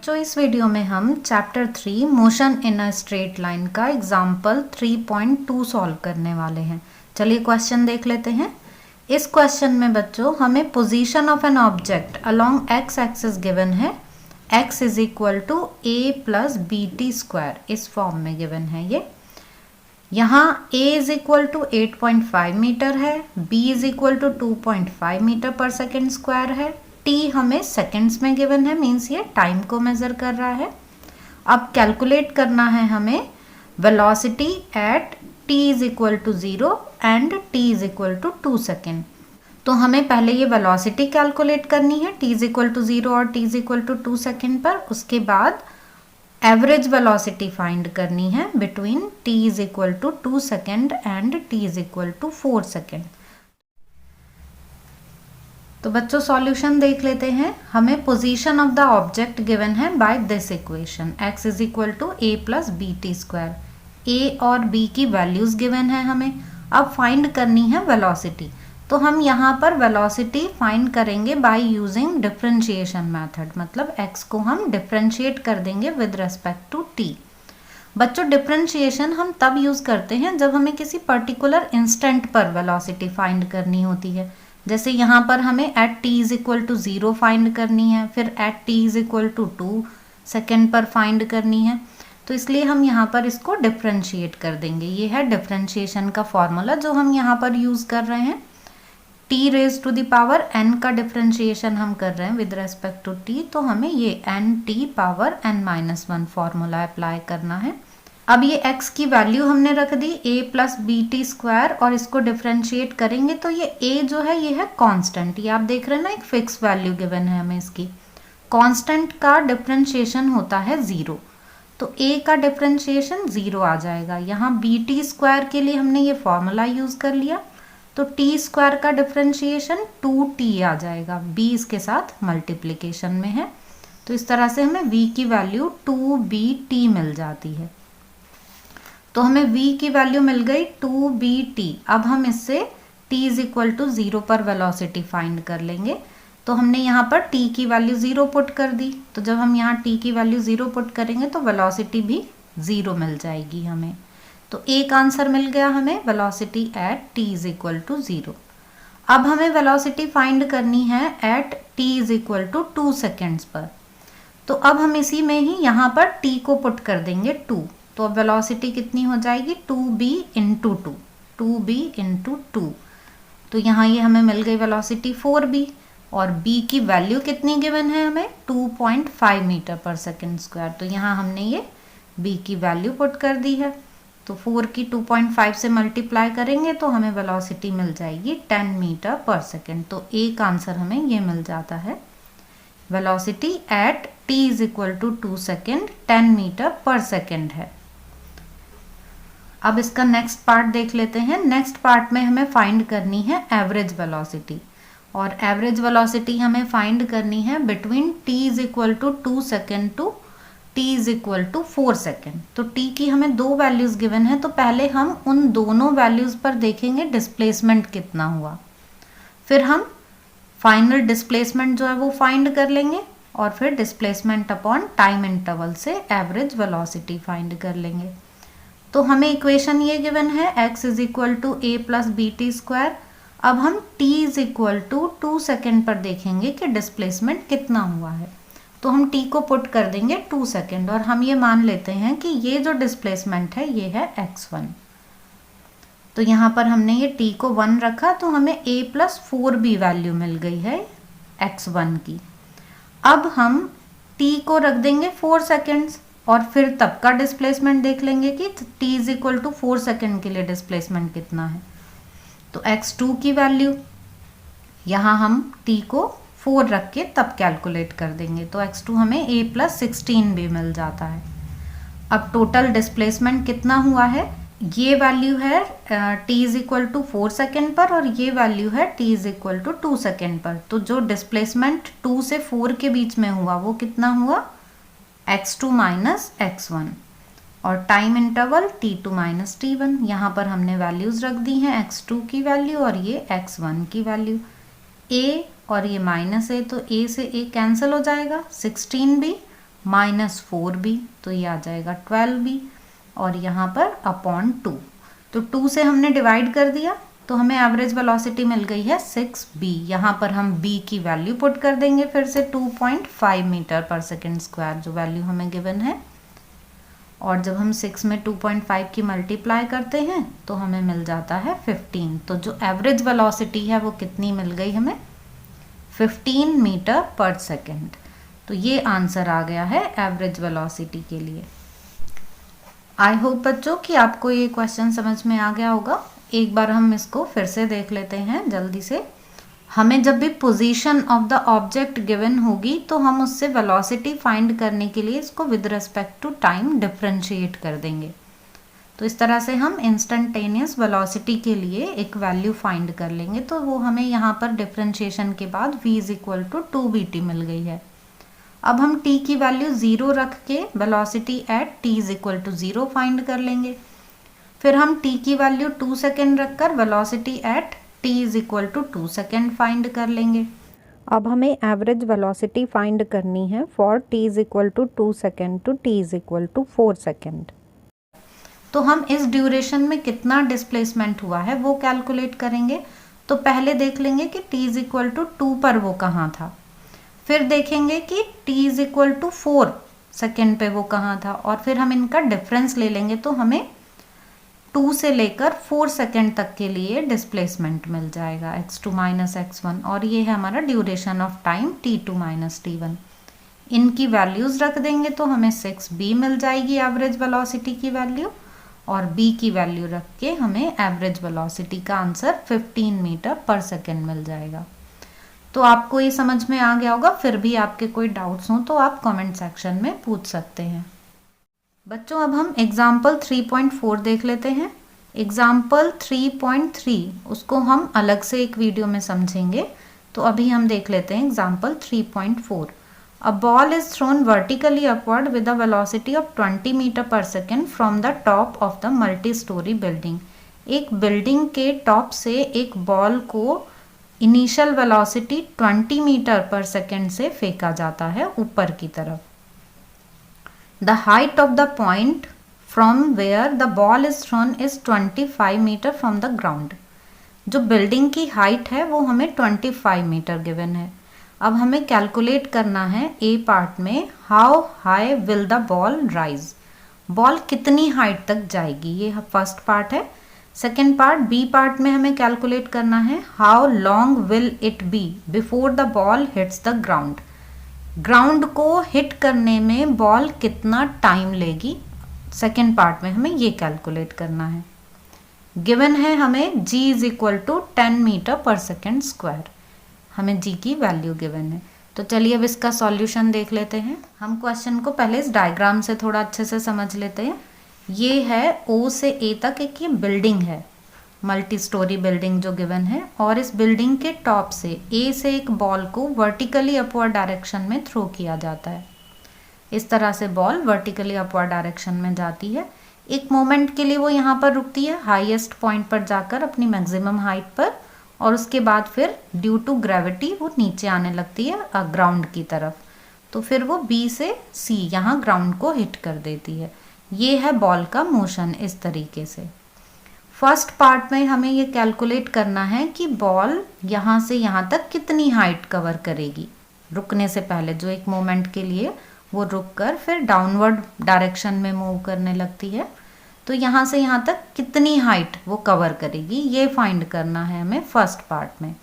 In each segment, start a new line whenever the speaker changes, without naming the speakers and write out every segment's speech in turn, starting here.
बच्चों, इस वीडियो में हम chapter 3 motion in a straight line का एग्जाम्पल 3.2 सॉल्व करने वाले हैं। चलिए क्वेश्चन देख लेते हैं। इस क्वेश्चन में बच्चों हमें position of an object along x axis given है। x is equal to a plus b t square, इस फॉर्म में गिवन है ये। यहाँ a is equal to 8.5 metre है, b is equal to 2.5 metre per second square है, t हमें seconds में गिवन है, मीन्स ये टाइम को मेजर कर रहा है। अब कैलकुलेट करना है हमें velocity at t is equal to 0 and t is equal to 2 second. तो हमें पहले ये वेलोसिटी कैलकुलेट करनी है t इज इक्वल टू 0 और t is equal to 2 second पर। उसके बाद एवरेज वेलोसिटी फाइंड करनी है between t is equal to 2 second and t is equal to 4 second. तो बच्चों सॉल्यूशन देख लेते हैं। हमें position of the object given है by this equation, x is equal to a plus b t square. a और b की values given है हमें। अब फाइंड करनी है वेलोसिटी। तो हम यहाँ पर वेलोसिटी फाइंड करेंगे बाय यूजिंग डिफरेंशिएशन मेथड, मतलब x को हम डिफरेंशिएट कर देंगे विद रिस्पेक्ट टू t। बच्चों डिफरेंशिएशन हम तब यूज करते हैं जब हमें किसी पर्टिकुलर इंस्टेंट पर वेलोसिटी फाइंड करनी होती है। जैसे यहाँ पर हमें at t is equal to 0 find करनी है, फिर at t is equal to 2 second पर फाइंड करनी है। तो इसलिए हम यहाँ पर इसको डिफरेंशिएट कर देंगे। ये है डिफरेंशिएशन का फॉर्मूला जो हम यहाँ पर यूज कर रहे हैं। t raise to the power n का डिफरेंशिएशन हम कर रहे हैं विद रेस्पेक्ट टू t, तो हमें ये nt power n-1 formula apply करना है। अब ये x की वैल्यू हमने रख दी a plus b t square और इसको डिफरेंशिएट करेंगे तो ये a जो है ये है कांस्टेंट। ये आप देख रहे हैं ना, एक फिक्स वैल्यू गिवन है हमें इसकी। कांस्टेंट का डिफरेंशिएशन होता है 0, तो a का डिफरेंशिएशन 0 आ जाएगा। यहाँ बी टी स्क्वायर के लिए हमने ये फॉर्मूला यूज कर लिया, तो टी स्क्वायर का डिफरेंशिएशन 2t आ जाएगा, b इसके साथ मल्टीप्लीकेशन में है। तो इस तरह से हमें v की वैल्यू 2bt मिल जाती है। तो हमें v की वैल्यू मिल गई 2bt। अब हम इससे t इज इक्वल टू 0 पर वेलोसिटी फाइंड कर लेंगे। तो हमने यहाँ पर t की वैल्यू 0 पुट कर दी, तो जब हम यहाँ t की वैल्यू 0 पुट करेंगे तो वेलोसिटी भी 0 मिल जाएगी हमें। तो एक आंसर मिल गया हमें, velocity at t is equal to 0। अब हमें वेलोसिटी फाइंड करनी है at t is equal to 2 seconds पर। तो अब हम इसी में ही यहाँ पर t को पुट कर देंगे 2। तो अब वेलोसिटी कितनी हो जाएगी 2b इंटू 2, 2b इंटू 2। तो यहाँ ये हमें मिल गई वेलोसिटी 4b और b की वैल्यू कितनी गिवन है हमें 2.5 मीटर पर सेकेंड स्क्वायर। तो यहाँ हमने ये b की वैल्यू पुट कर दी है। तो 4 की 2.5 से मल्टीप्लाई करेंगे तो हमें वेलोसिटी मिल जाएगी 10 मीटर पर सेकेंड। तो एक आंसर हमें ये मिल जाता है, velocity at t is equal to 2 second 10 metre per second है। अब इसका नेक्स्ट पार्ट देख लेते हैं। नेक्स्ट पार्ट में हमें फाइंड करनी है एवरेज वेलोसिटी, और एवरेज वेलोसिटी हमें फाइंड करनी है between t is equal to 2 second to t is equal to 4 second. तो t की हमें दो वैल्यूज गिवन है, तो पहले हम उन दोनों वैल्यूज पर देखेंगे डिस्प्लेसमेंट कितना हुआ, फिर हम फाइनल डिस्प्लेसमेंट जो है वो फाइंड कर लेंगे और फिर डिस्प्लेसमेंट अपॉन टाइम इंटरवल से एवरेज वेलोसिटी फाइंड कर लेंगे। तो हमें इक्वेशन ये गिवन है x is equal to a plus b t square. अब हम t is equal to 2 second पर देखेंगे कि डिस्प्लेसमेंट कितना हुआ है। तो हम t को पुट कर देंगे 2 सेकेंड और हम ये मान लेते हैं कि ये जो डिस्प्लेसमेंट है ये है x1। तो यहाँ पर हमने ये t को 1 रखा, तो हमें a प्लस 4b वैल्यू मिल गई है x1 की। अब हम t को रख देंगे 4 सेकेंड्स और फिर तब का डिस्प्लेसमेंट देख लेंगे कि t is equal to 4 second के लिए डिस्प्लेसमेंट कितना है। तो x2 की वैल्यू यहाँ हम t को 4 रख के तब कैलकुलेट कर देंगे, तो x2 हमें a प्लस 16 भी मिल जाता है। अब टोटल डिस्प्लेसमेंट कितना हुआ है, ये वैल्यू है t is equal to 4 second पर और ये वैल्यू है t is equal to 2 second पर। तो जो डिस्प्लेसमेंट 2 से 4 के बीच में हुआ वो कितना हुआ, x2 माइनस x1, और time interval t2 minus t1। यहाँ पर हमने वैल्यूज रख दी हैं, x2 की वैल्यू और ये x1 की वैल्यू। a और ये माइनस है तो a से a कैंसिल हो जाएगा, 16b -4b, तो ये आ जाएगा 12b, और यहाँ पर अपॉन 2, तो 2 से हमने डिवाइड कर दिया तो हमें एवरेज वेलोसिटी मिल गई है 6b। यहाँ पर हम b की वैल्यू पुट कर देंगे फिर से 2.5 मीटर पर सेकेंड स्क्वायर, जो वैल्यू हमें गिवन है, और जब हम 6 में 2.5 की मल्टीप्लाई करते हैं तो हमें मिल जाता है 15। तो जो एवरेज वेलोसिटी है वो कितनी मिल गई हमें, 15 मीटर पर सेकेंड। तो ये आंसर आ गया है एवरेज वेलोसिटी के लिए। आई होप बच्चों कि आपको ये क्वेश्चन समझ में आ गया होगा। एक बार हम इसको फिर से देख लेते हैं जल्दी से। हमें जब भी position of the object given होगी तो हम उससे वेलोसिटी फाइंड करने के लिए इसको with respect to time differentiate कर देंगे। तो इस तरह से हम इंस्टेंटेनियस वेलोसिटी के लिए एक वैल्यू फाइंड कर लेंगे। तो वो हमें यहाँ पर डिफरेंशिएशन के बाद v = 2bt मिल गई है। अब हम t की वैल्यू 0 रख के वेलोसिटी एट t = 0 फाइंड कर लेंगे। फिर हम t की वैल्यू 2 सेकेंड रखकर velocity at t = 2 second find कर लेंगे। अब हमें एवरेज वेलोसिटी फाइंड करनी है for t = 2 second to t = 4 second. तो हम इस ड्यूरेशन में कितना डिस्प्लेसमेंट हुआ है वो कैलकुलेट करेंगे। तो पहले देख लेंगे कि t = 2 पर वो कहाँ था, फिर देखेंगे कि t = 4 सेकेंड पे वो कहाँ था, और फिर हम इनका डिफरेंस ले लेंगे तो हमें 2 से लेकर 4 सेकेंड तक के लिए डिस्प्लेसमेंट मिल जाएगा x2 - x1, और ये है हमारा duration of time t2 - t1। इनकी वैल्यूज़ रख देंगे तो हमें 6b मिल जाएगी एवरेज वेलोसिटी की वैल्यू, और b की वैल्यू रख के हमें एवरेज वेलोसिटी का आंसर 15 मीटर पर सेकेंड मिल जाएगा। तो आपको ये समझ में आ गया होगा। फिर भी आपके कोई डाउट्स हों तो आप कमेंट सेक्शन में पूछ सकते हैं। बच्चों अब हम एग्जाम्पल 3.4 देख लेते हैं। एग्जाम्पल 3.3 उसको हम अलग से एक वीडियो में समझेंगे। तो अभी हम देख लेते हैं example 3.4। A ball is thrown vertically upward with a velocity of 20 metre per second from the top of the multi storey building. एक बिल्डिंग के टॉप से एक बॉल को initial velocity 20 metre per second से फेंका जाता है ऊपर की तरफ। The height of the point from where the ball is thrown is 25 metre from the ground। जो बिल्डिंग की हाइट है वो हमें 25 मीटर गिवन है। अब हमें कैलकुलेट करना है ए पार्ट में how high will the ball rise, ball कितनी हाइट तक जाएगी, ये फर्स्ट पार्ट है। सेकेंड पार्ट बी पार्ट में हमें कैलकुलेट करना है how long will it be before the ball hits the ground, ground को हिट करने में बॉल कितना टाइम लेगी। सेकेंड पार्ट में हमें ये कैलकुलेट करना है। गिवन है हमें g = 10 metre per second square, हमें g की वैल्यू गिवन है। तो चलिए अब इसका सॉल्यूशन देख लेते हैं। हम क्वेश्चन को पहले इस डायग्राम से थोड़ा अच्छे से समझ लेते हैं। ये है O से A तक एक ये बिल्डिंग है, मल्टी स्टोरी बिल्डिंग जो गिवन है, और इस बिल्डिंग के टॉप से ए से एक बॉल को वर्टिकली अपवर्ड डायरेक्शन में थ्रो किया जाता है। इस तरह से बॉल वर्टिकली अपवर्ड डायरेक्शन में जाती है। एक मोमेंट के लिए वो यहाँ पर रुकती है हाईएस्ट पॉइंट पर जाकर अपनी मैक्सिमम हाइट पर, और उसके बाद फिर ड्यू टू ग्रेविटी वो नीचे आने लगती है ग्राउंड की तरफ। तो फिर वो बी से सी यहाँ ग्राउंड को हिट कर देती है। ये है बॉल का मोशन इस तरीके से। फर्स्ट पार्ट में हमें ये कैलकुलेट करना है कि बॉल यहाँ से यहाँ तक कितनी हाइट कवर करेगी रुकने से पहले, जो एक मोमेंट के लिए वो रुककर फिर डाउनवर्ड डायरेक्शन में मूव करने लगती है। तो यहाँ से यहाँ तक कितनी हाइट वो कवर करेगी ये फाइंड करना है हमें फर्स्ट पार्ट में।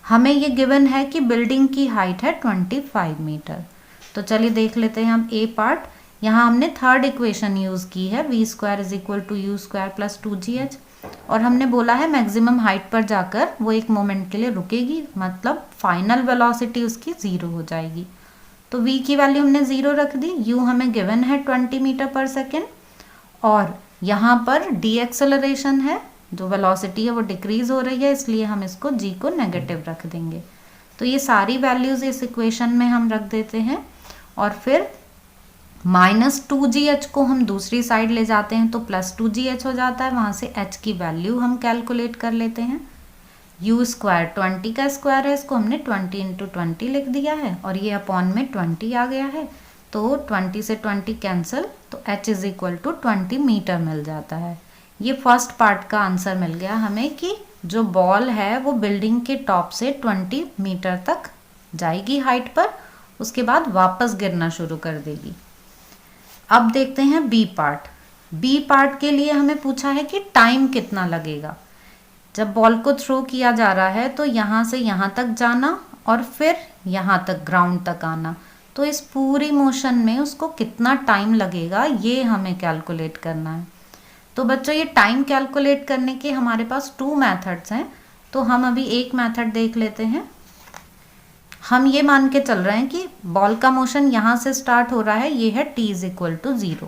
हमें ये गिवन है कि बिल्डिंग की हाइट है 25 मीटर। तो चलिए देख लेते हैं हम ए पार्ट। यहाँ हमने थर्ड इक्वेशन यूज़ की है v² = u² + 2gh, और हमने बोला है मैक्सिमम हाइट पर जाकर वो एक मोमेंट के लिए रुकेगी, मतलब फाइनल वेलोसिटी उसकी 0 हो जाएगी। तो v की वैल्यू हमने 0 रख दी, u हमें गिवन है 20 मीटर पर सेकेंड, और यहाँ पर डी एक्सेलरेशन है, जो वेलोसिटी है वो डिक्रीज हो रही है, इसलिए हम इसको g को नेगेटिव रख देंगे। तो ये सारी वैल्यूज़ इस इक्वेशन में हम रख देते हैं, और फिर -2gh को हम दूसरी साइड ले जाते हैं तो +2gh हो जाता है। वहाँ से h की वैल्यू हम कैलकुलेट कर लेते हैं। u² 20 का स्क्वायर है, इसको हमने 20 × 20 लिख दिया है, और ये अपॉन में 20 आ गया है। तो 20 से 20 कैंसिल, तो h is equal to 20 metre मिल जाता है। ये फर्स्ट पार्ट का आंसर मिल गया हमें कि जो बॉल है वो बिल्डिंग के टॉप से 20 मीटर तक जाएगी हाइट पर, उसके बाद वापस गिरना शुरू कर देगी। अब देखते हैं बी पार्ट। बी पार्ट के लिए हमें पूछा है कि टाइम कितना लगेगा। जब बॉल को थ्रो किया जा रहा है तो यहाँ से यहाँ तक जाना और फिर यहाँ तक ग्राउंड तक आना, तो इस पूरी मोशन में उसको कितना टाइम लगेगा ये हमें कैलकुलेट करना है। तो बच्चों ये टाइम कैलकुलेट करने के हमारे पास 2 मेथड्स हैं, तो हम अभी एक मेथड देख लेते हैं। हम ये मान के चल रहे हैं कि बॉल का मोशन यहाँ से स्टार्ट हो रहा है, ये है t इज इक्वल टू 0,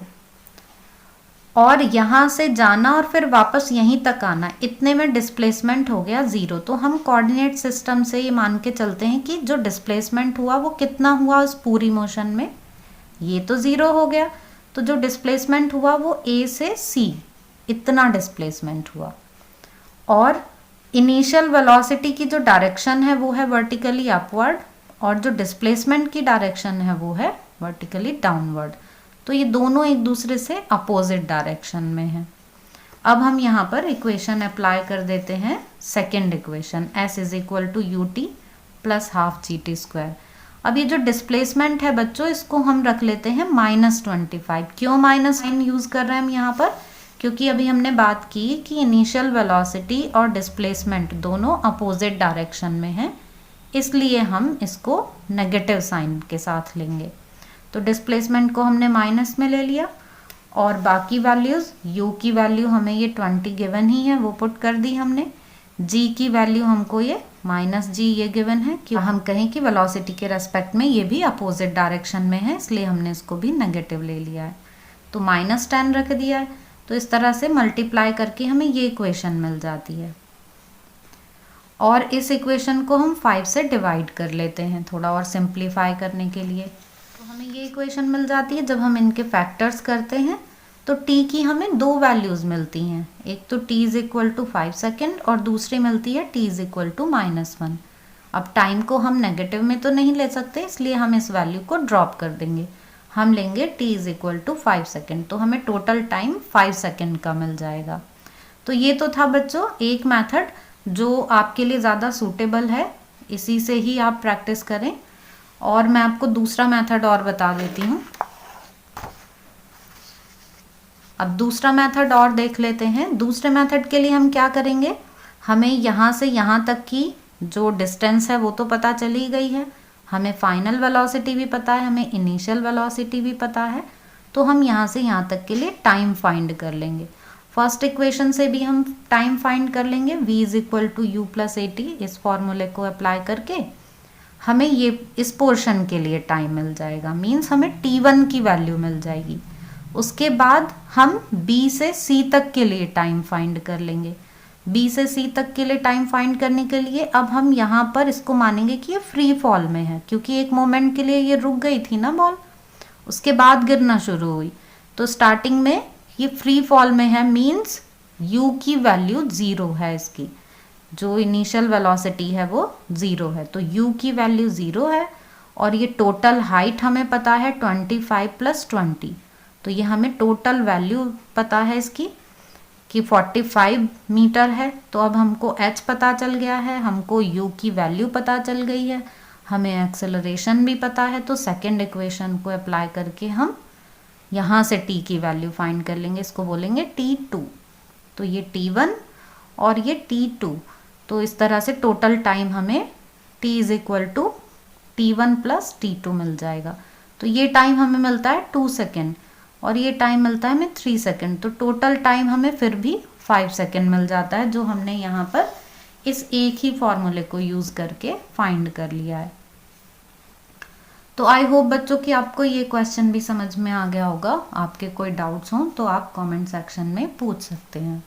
और यहाँ से जाना और फिर वापस यहीं तक आना, इतने में डिस्प्लेसमेंट हो गया 0। तो हम कोऑर्डिनेट सिस्टम से ये मान के चलते हैं कि जो डिस्प्लेसमेंट हुआ वो कितना हुआ उस पूरी मोशन में, ये तो 0 हो गया। तो जो डिस्प्लेसमेंट हुआ वो A से C इतना डिस्प्लेसमेंट हुआ, और इनिशियल वेलोसिटी की जो डायरेक्शन है वो है वर्टिकली अपवर्ड, और जो डिस्प्लेसमेंट की डायरेक्शन है वो है वर्टिकली डाउनवर्ड। तो ये दोनों एक दूसरे से अपोजिट डायरेक्शन में हैं। अब हम यहाँ पर इक्वेशन अप्लाई कर देते हैं, second equation s is equal to u t plus half g t square. अब ये जो डिस्प्लेसमेंट है बच्चों इसको हम रख लेते हैं -25। क्यों माइनस साइन यूज़ कर रहे हैं हम यहाँ पर, क्योंकि अभी हमने बात की कि इनिशियल वेलोसिटी और डिस्प्लेसमेंट दोनों अपोजिट डायरेक्शन में हैं, इसलिए हम इसको नेगेटिव साइन के साथ लेंगे। तो डिस्प्लेसमेंट को हमने माइनस में ले लिया, और बाकी वैल्यूज़ u की वैल्यू हमें ये 20 गिवन ही है वो पुट कर दी हमने, g की वैल्यू हमको ये -g ये गिवन है कि हम कहें कि वेलोसिटी के रेस्पेक्ट में ये भी अपोजिट डायरेक्शन में है, इसलिए हमने इसको भी नेगेटिव ले लिया है। तो -10 रख दिया है। तो इस तरह से मल्टीप्लाई करके हमें ये इक्वेशन मिल जाती है, और इस इक्वेशन को हम 5 से डिवाइड कर लेते हैं थोड़ा और सिंप्लीफाई करने के लिए। तो हमें ये इक्वेशन मिल जाती है। जब हम इनके फैक्टर्स करते हैं तो t की हमें 2 वैल्यूज़ मिलती हैं, एक तो t is equal to 5 second और दूसरी मिलती है t इज इक्वल टू -1। अब टाइम को हम नेगेटिव में तो नहीं ले सकते, इसलिए हम इस वैल्यू को ड्रॉप कर देंगे, हम लेंगे t is equal to 5 second, तो हमें टोटल टाइम 5 सेकेंड का मिल जाएगा। तो ये तो था बच्चों एक मेथड जो आपके लिए ज़्यादा सूटेबल है, इसी से ही आप प्रैक्टिस करें। और मैं आपको दूसरा मेथड और बता देती हूँ। अब दूसरा मेथड और देख लेते हैं। दूसरे मेथड के लिए हम क्या करेंगे, हमें यहाँ से यहाँ तक की जो डिस्टेंस है वो तो पता चली गई है, हमें फाइनल वेलोसिटी भी पता है, हमें इनिशियल वेलोसिटी भी पता है, तो हम यहाँ से यहाँ तक के लिए टाइम फाइंड कर लेंगे। फर्स्ट इक्वेशन से भी हम टाइम फाइंड कर लेंगे, v is equal to u plus a t, इस फॉर्मूले को अप्लाई करके हमें ये इस पोर्शन के लिए टाइम मिल जाएगा, मीन्स हमें t1 की वैल्यू मिल जाएगी। उसके बाद हम b से c तक के लिए टाइम फाइंड कर लेंगे। b से c तक के लिए टाइम फाइंड करने के लिए अब हम यहाँ पर इसको मानेंगे कि ये फ्री फॉल में है, क्योंकि एक मोमेंट के लिए ये रुक गई थी ना बॉल, उसके बाद गिरना शुरू हुई। तो स्टार्टिंग में ये फ्री फॉल में है, मीन्स u की वैल्यू 0 है, इसकी जो इनिशियल वेलोसिटी है वो 0 है, तो u की वैल्यू 0 है। और ये टोटल हाइट हमें पता है 25 + 20, तो ये हमें टोटल वैल्यू पता है इसकी कि 45 मीटर है। तो अब हमको h पता चल गया है, हमको u की वैल्यू पता चल गई है, हमें एक्सेलरेशन भी पता है। तो सेकेंड इक्वेशन को अप्लाई करके हम यहाँ से t की वैल्यू फाइंड कर लेंगे, इसको बोलेंगे t2। तो ये t1 और ये t2, तो इस तरह से टोटल टाइम हमें t is equal to t1 + t2 मिल जाएगा। तो ये टाइम हमें मिलता है 2 सेकेंड और ये टाइम मिलता है हमें 3 सेकेंड, तो टोटल टाइम हमें फिर भी 5 सेकेंड मिल जाता है, जो हमने यहाँ पर इस एक ही फॉर्मूले को यूज़ करके फाइंड कर लिया है। तो आई होप बच्चों कि आपको ये क्वेश्चन भी समझ में आ गया होगा। आपके कोई डाउट्स हों तो आप कमेंट सेक्शन में पूछ सकते हैं।